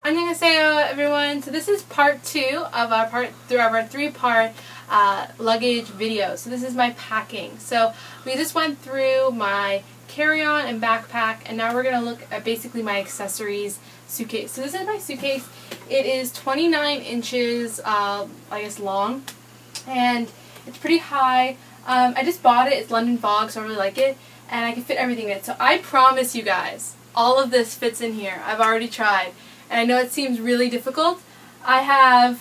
Annyeonghaseyo, everyone. So this is part 2 of our three-part luggage video. So this is my packing. So we just went through my carry-on and backpack, and now we're going to look at basically my accessories suitcase. So this is my suitcase. It is 29 inches, I guess, long, and it's pretty high. I just bought it. It's London Fog, so I really like it, and I can fit everything in it. So I promise you guys, all of this fits in here. I've already tried. And I know it seems really difficult. I have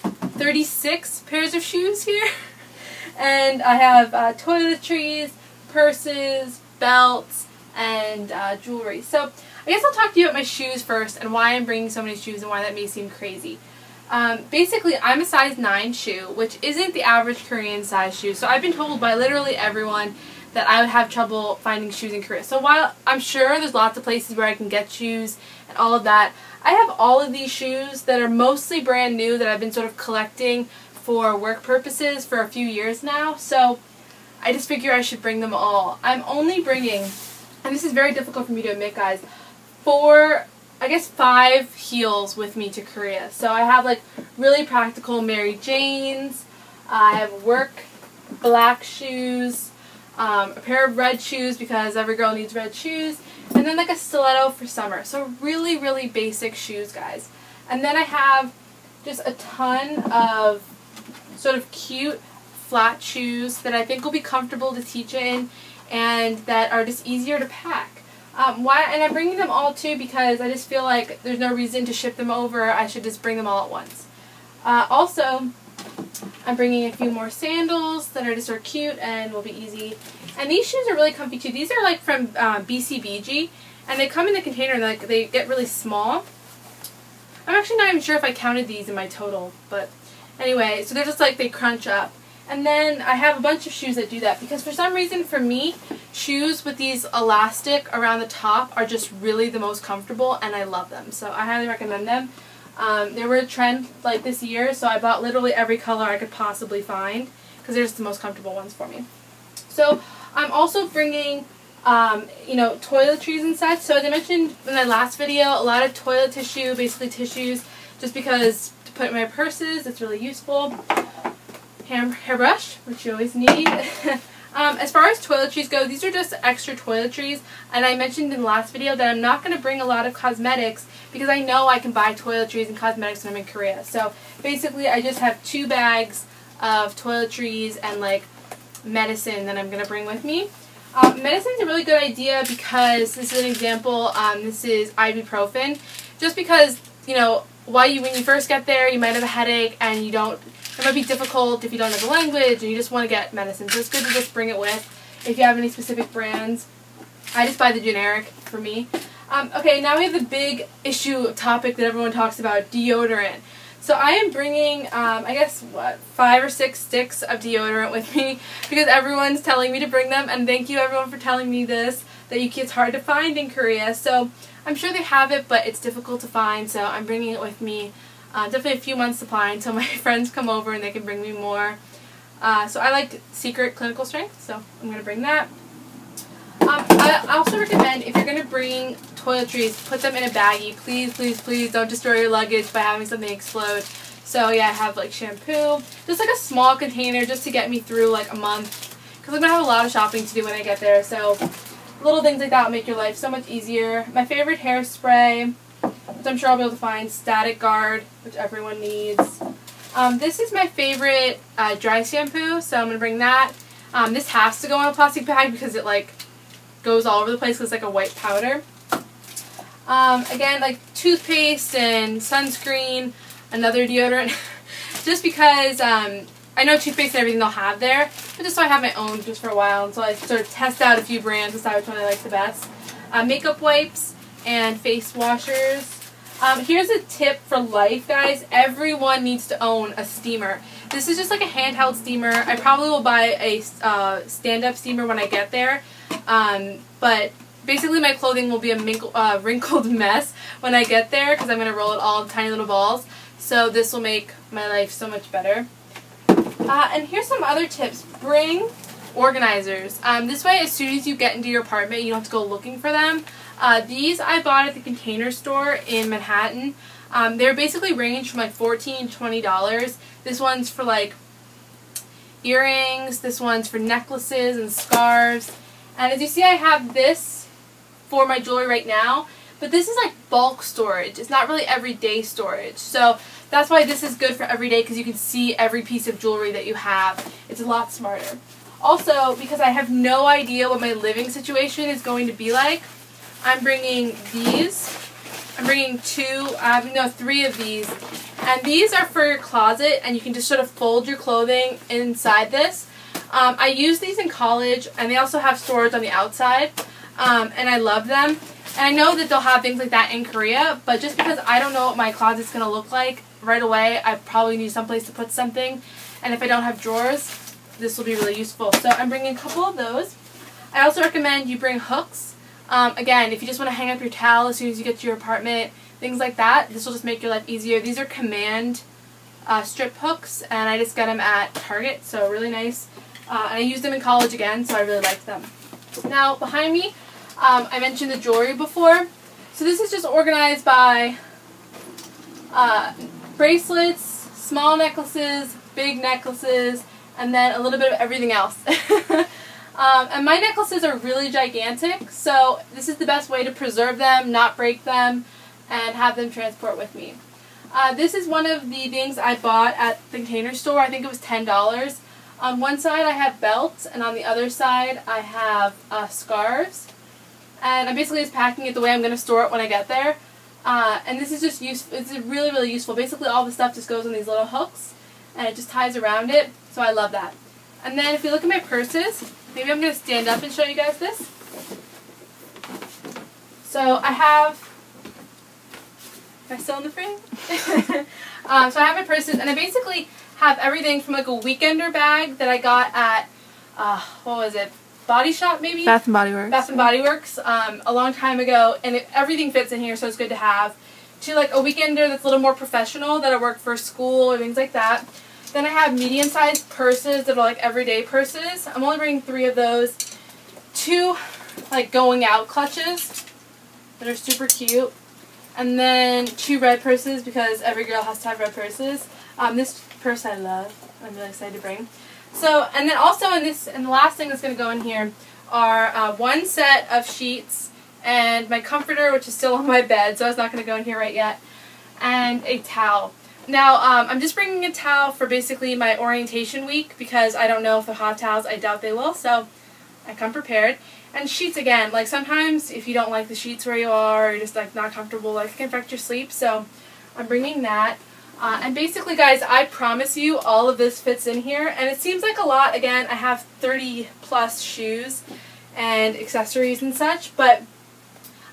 36 pairs of shoes here. And I have toiletries, purses, belts, and jewelry. So I guess I'll talk to you about my shoes first and why I'm bringing so many shoes and why that may seem crazy. Basically, I'm a size 9 shoe, which isn't the average Korean size shoe. So I've been told by literally everyone that I would have trouble finding shoes in Korea. So while I'm sure there's lots of places where I can get shoes and all of that, I have all of these shoes that are mostly brand new that I've been sort of collecting for work purposes for a few years now. So I just figure I should bring them all. I'm only bringing, and this is very difficult for me to admit, guys, 5 heels with me to Korea. So I have like really practical Mary Janes, I have work black shoes, a pair of red shoes because every girl needs red shoes, and then like a stiletto for summer. So really, really basic shoes, guys. And then I have just a ton of sort of cute flat shoes that I think will be comfortable to teach in and that are just easier to pack. And I'm bringing them all too because I just feel like there's no reason to ship them over. I should just bring them all at once. Also, I'm bringing a few more sandals that are just cute and will be easy. And these shoes are really comfy too. These are like from BCBG, and they come in the container and like they get really small. I'm actually not even sure if I counted these in my total, but anyway, so they're just like they crunch up. And then I have a bunch of shoes that do that because for some reason for me, shoes with these elastic around the top are just really the most comfortable, and I love them. So I highly recommend them. They were a trend like this year, so I bought literally every color I could possibly find because they're just the most comfortable ones for me. So I'm also bringing, toiletries and such. So as I mentioned in my last video, a lot of toilet tissue, basically tissues, just because to put in my purses, it's really useful. Hairbrush, which you always need. As far as toiletries go, these are just extra toiletries, and I mentioned in the last video that I'm not going to bring a lot of cosmetics because I know I can buy toiletries and cosmetics when I'm in Korea. So basically I just have 2 bags of toiletries and like medicine that I'm going to bring with me. Medicine is a really good idea because this is an example. This is ibuprofen. Just because, when you first get there, you might have a headache and it might be difficult if you don't know the language and you just want to get medicine. So it's good to just bring it with if you have any specific brands. I just buy the generic for me. Okay, now we have the big topic that everyone talks about, deodorant. So I am bringing, 5 or 6 sticks of deodorant with me because everyone's telling me to bring them, and thank you everyone for telling me this, that it's hard to find in Korea. So I'm sure they have it, but it's difficult to find, so I'm bringing it with me. Definitely a few months supply until my friends come over and they can bring me more. So I like Secret Clinical Strength, so I'm going to bring that. I also recommend if you're going to bring toiletries, put them in a baggie. Please, please, please don't destroy your luggage by having something explode. So yeah, I have like shampoo, just like a small container just to get me through like a month because I'm going to have a lot of shopping to do when I get there. So little things like that will make your life so much easier. My favorite hairspray, which I'm sure I'll be able to find, Static Guard, which everyone needs. This is my favorite dry shampoo, so I'm going to bring that. This has to go in a plastic bag because it like goes all over the place because it's like a white powder. Again, like toothpaste and sunscreen, another deodorant, just because I know toothpaste and everything they'll have there, but just so I have my own just for a while until I sort of test out a few brands, decide which one I like the best. Makeup wipes and face washers. Here's a tip for life, guys. Everyone needs to own a steamer. This is just like a handheld steamer. I probably will buy a stand-up steamer when I get there, but basically my clothing will be a wrinkled mess when I get there because I'm going to roll it all in tiny little balls. So this will make my life so much better. And here's some other tips. Bring organizers. This way, as soon as you get into your apartment, you don't have to go looking for them. These I bought at the Container Store in Manhattan. They're basically range from like $14 to $20. This one's for like earrings, this one's for necklaces and scarves. And as you see, I have this for my jewelry right now, but this is like bulk storage. It's not really everyday storage. So that's why this is good for everyday, because you can see every piece of jewelry that you have. It's a lot smarter. Also, because I have no idea what my living situation is going to be like, I'm bringing these. I'm bringing three of these. And these are for your closet, and you can just sort of fold your clothing inside this. I used these in college, and they also have storage on the outside, and I love them. And I know that they'll have things like that in Korea, but just because I don't know what my closet's going to look like right away, I probably need someplace to put something. And if I don't have drawers, this will be really useful. So I'm bringing a couple of those. I also recommend you bring hooks. Again, if you just want to hang up your towel as soon as you get to your apartment, things like that, this will just make your life easier. These are Command strip hooks, and I just got them at Target, so really nice. And I used them in college again, so I really liked them. Now, behind me, I mentioned the jewelry before. So this is just organized by bracelets, small necklaces, big necklaces, and then a little bit of everything else. And my necklaces are really gigantic, so this is the best way to preserve them, not break them, and have them transport with me. This is one of the things I bought at the Container Store. I think it was $10. On one side I have belts, and on the other side I have scarves. And I'm basically just packing it the way I'm going to store it when I get there. And this is just useful. It's really, really useful. Basically all the stuff just goes on these little hooks, and it just ties around it, so I love that. And then if you look at my purses, maybe I'm going to stand up and show you guys this. So I have, am I still in the frame? So I have my purses, and I basically have everything from like a weekender bag that I got at, what was it, Body Shop maybe? Bath and Body Works. Bath and Body Works, a long time ago, and everything fits in here, so it's good to have. To like a weekender that's a little more professional, that I work for school or things like that. Then I have medium-sized purses that are like everyday purses. I'm only bringing 3 of those. 2 like going out clutches that are super cute. And then 2 red purses, because every girl has to have red purses. This purse I love. I'm really excited to bring. So, and then also in this, and the last thing that's going to go in here are 1 set of sheets and my comforter, which is still on my bed, so it's not going to go in here right yet, and a towel. Now, I'm just bringing a towel for basically my orientation week, because I don't know if they'll have towels. I doubt they will, so I come prepared. And sheets, again, like sometimes if you don't like the sheets where you are, or you're just like not comfortable, like it can affect your sleep, so I'm bringing that. And basically, guys, I promise you all of this fits in here, and it seems like a lot. Again, I have 30 plus shoes and accessories and such, but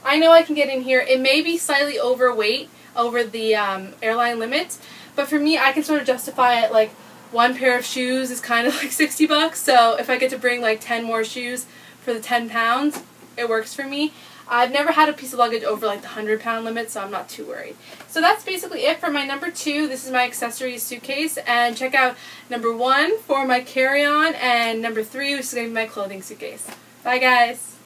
I know I can get in here. It may be slightly overweight over the airline limit, but for me, I can sort of justify it. Like 1 pair of shoes is kind of like 60 bucks, so if I get to bring like 10 more shoes for the 10 pounds, it works for me. I've never had a piece of luggage over like the 100-pound limit, so I'm not too worried. So that's basically it for my number 2. This is my accessories suitcase, and check out number 1 for my carry-on, and number 3, which is going to be my clothing suitcase. Bye, guys.